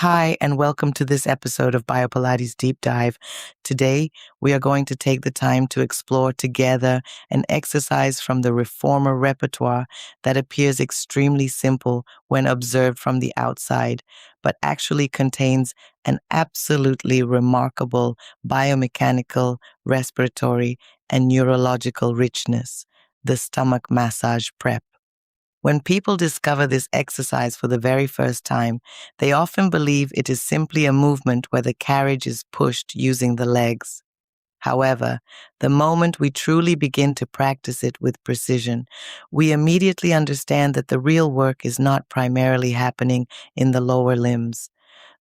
Hi, and welcome to this episode of Biopilates Deep Dive. Today, we are going to take the time to explore together an exercise from the reformer repertoire that appears extremely simple when observed from the outside, but actually contains an absolutely remarkable biomechanical, respiratory, and neurological richness, the stomach massage prep. When people discover this exercise for the very first time, they often believe it is simply a movement where the carriage is pushed using the legs. However, the moment we truly begin to practice it with precision, we immediately understand that the real work is not primarily happening in the lower limbs.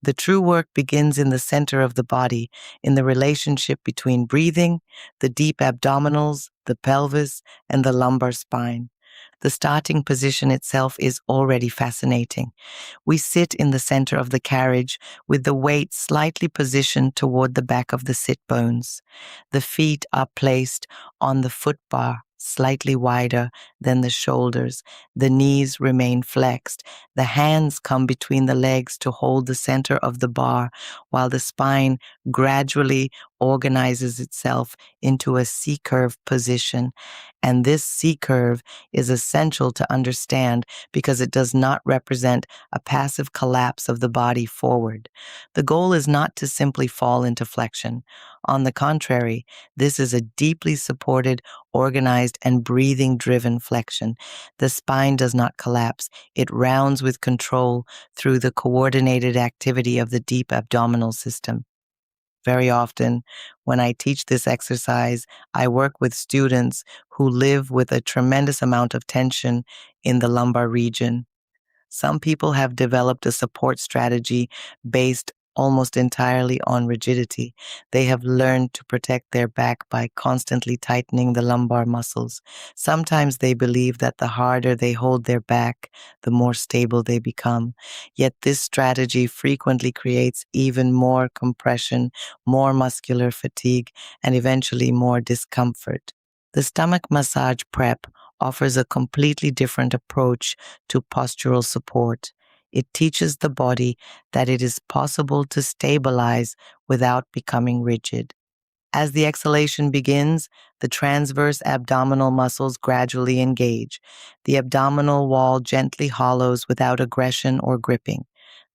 The true work begins in the center of the body, in the relationship between breathing, the deep abdominals, the pelvis, and the lumbar spine. The starting position itself is already fascinating. We sit in the center of the carriage with the weight slightly positioned toward the back of the sit bones. The feet are placed on the foot bar, slightly wider than the shoulders. The knees remain flexed. The hands come between the legs to hold the center of the bar, while the spine gradually organizes itself into a C-curve position. And this C-curve is essential to understand because it does not represent a passive collapse of the body forward. The goal is not to simply fall into flexion. On the contrary, this is a deeply supported, organized, and breathing-driven flexion. The spine does not collapse. It rounds with control through the coordinated activity of the deep abdominal system. Very often, when I teach this exercise, I work with students who live with a tremendous amount of tension in the lumbar region. Some people have developed a support strategy based almost entirely on rigidity. They have learned to protect their back by constantly tightening the lumbar muscles. Sometimes they believe that the harder they hold their back, the more stable they become. Yet this strategy frequently creates even more compression, more muscular fatigue, and eventually more discomfort. The stomach massage prep offers a completely different approach to postural support. It teaches the body that it is possible to stabilize without becoming rigid. As the exhalation begins, the transverse abdominal muscles gradually engage. The abdominal wall gently hollows without aggression or gripping.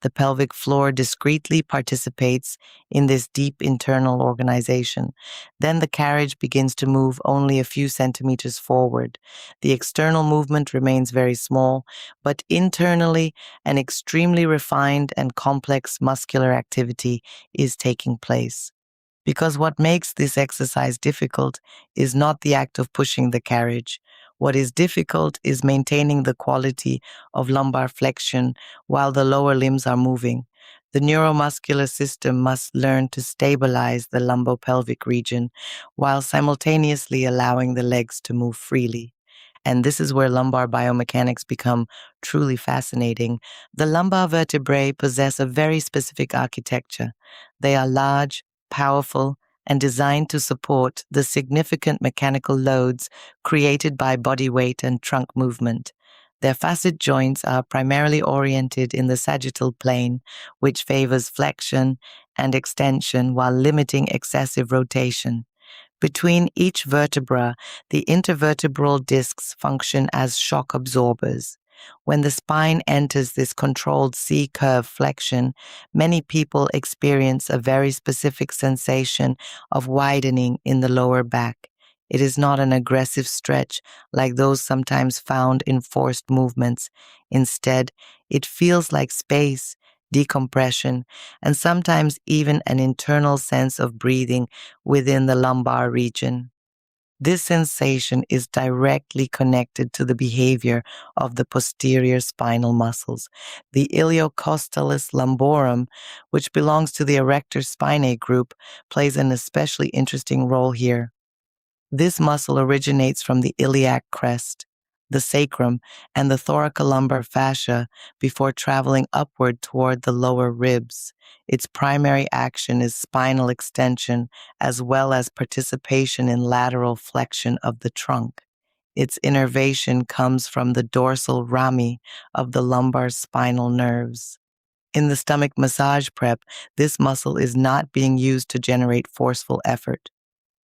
The pelvic floor discreetly participates in this deep internal organization. Then the carriage begins to move only a few centimeters forward. The external movement remains very small, but internally, an extremely refined and complex muscular activity is taking place. Because what makes this exercise difficult is not the act of pushing the carriage. What is difficult is maintaining the quality of lumbar flexion while the lower limbs are moving. The neuromuscular system must learn to stabilize the lumbopelvic region while simultaneously allowing the legs to move freely. And this is where lumbar biomechanics become truly fascinating. The lumbar vertebrae possess a very specific architecture. They are large, powerful, and designed to support the significant mechanical loads created by body weight and trunk movement. Their facet joints are primarily oriented in the sagittal plane, which favors flexion and extension while limiting excessive rotation. Between each vertebra, the intervertebral discs function as shock absorbers. When the spine enters this controlled C-curve flexion, many people experience a very specific sensation of widening in the lower back. It is not an aggressive stretch like those sometimes found in forced movements. Instead, it feels like space, decompression, and sometimes even an internal sense of breathing within the lumbar region. This sensation is directly connected to the behavior of the posterior spinal muscles. The iliocostalis lumborum, which belongs to the erector spinae group, plays an especially interesting role here. This muscle originates from the iliac crest, the sacrum, and the thoracolumbar fascia before traveling upward toward the lower ribs. Its primary action is spinal extension as well as participation in lateral flexion of the trunk. Its innervation comes from the dorsal rami of the lumbar spinal nerves. In the stomach massage prep, this muscle is not being used to generate forceful effort.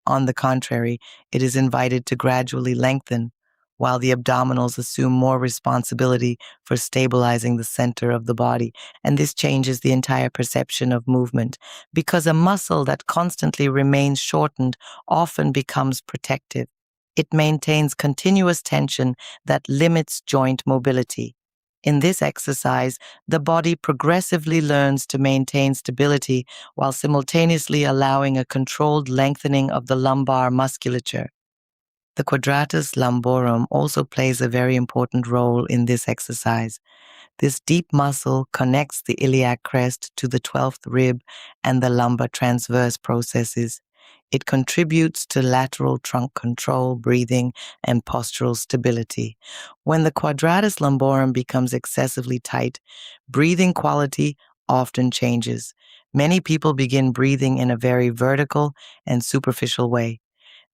On the contrary, it is invited to gradually lengthen, while the abdominals assume more responsibility for stabilizing the center of the body. And this changes the entire perception of movement, because a muscle that constantly remains shortened often becomes protective. It maintains continuous tension that limits joint mobility. In this exercise, the body progressively learns to maintain stability while simultaneously allowing a controlled lengthening of the lumbar musculature. The quadratus lumborum also plays a very important role in this exercise. This deep muscle connects the iliac crest to the 12th rib and the lumbar transverse processes. It contributes to lateral trunk control, breathing, and postural stability. When the quadratus lumborum becomes excessively tight, breathing quality often changes. Many people begin breathing in a very vertical and superficial way.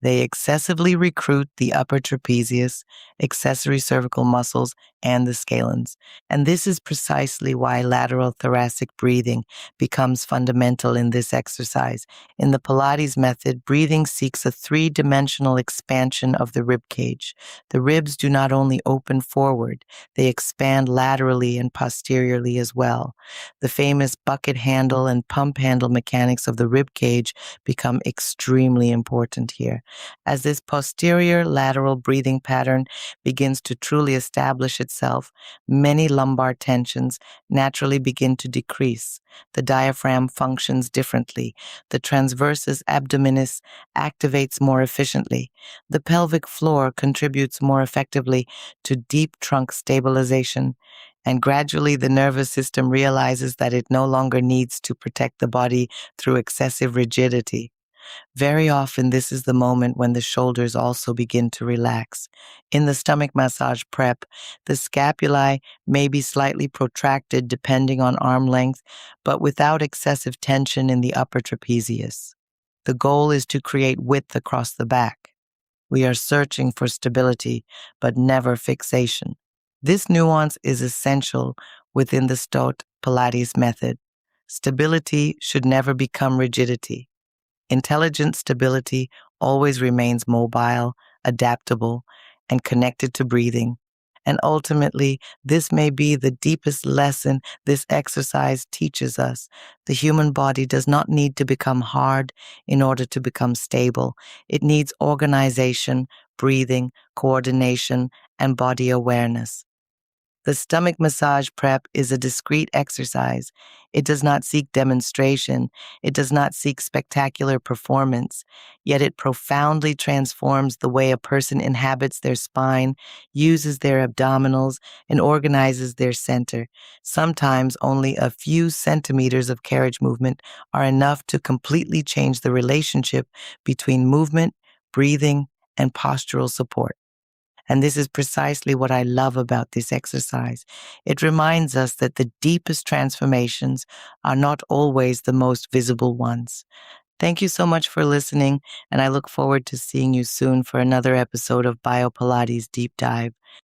They excessively recruit the upper trapezius, accessory cervical muscles, and the scalens. And this is precisely why lateral thoracic breathing becomes fundamental in this exercise. In the Pilates method, breathing seeks a three-dimensional expansion of the rib cage. The ribs do not only open forward, they expand laterally and posteriorly as well. The famous bucket handle and pump handle mechanics of the rib cage become extremely important here. As this posterior lateral breathing pattern begins to truly establish itself, many lumbar tensions naturally begin to decrease. The diaphragm functions differently. The transversus abdominis activates more efficiently. The pelvic floor contributes more effectively to deep trunk stabilization. And gradually, the nervous system realizes that it no longer needs to protect the body through excessive rigidity. Very often, this is the moment when the shoulders also begin to relax. In the stomach massage prep, the scapulae may be slightly protracted depending on arm length, but without excessive tension in the upper trapezius. The goal is to create width across the back. We are searching for stability, but never fixation. This nuance is essential within the Stott Pilates method. Stability should never become rigidity. Intelligent stability always remains mobile, adaptable, and connected to breathing. And ultimately, this may be the deepest lesson this exercise teaches us. The human body does not need to become hard in order to become stable. It needs organization, breathing, coordination, and body awareness. The stomach massage prep is a discrete exercise. It does not seek demonstration. It does not seek spectacular performance. Yet it profoundly transforms the way a person inhabits their spine, uses their abdominals, and organizes their center. Sometimes only a few centimeters of carriage movement are enough to completely change the relationship between movement, breathing, and postural support. And this is precisely what I love about this exercise. It reminds us that the deepest transformations are not always the most visible ones. Thank you so much for listening, and I look forward to seeing you soon for another episode of Biopilates Deep Dive.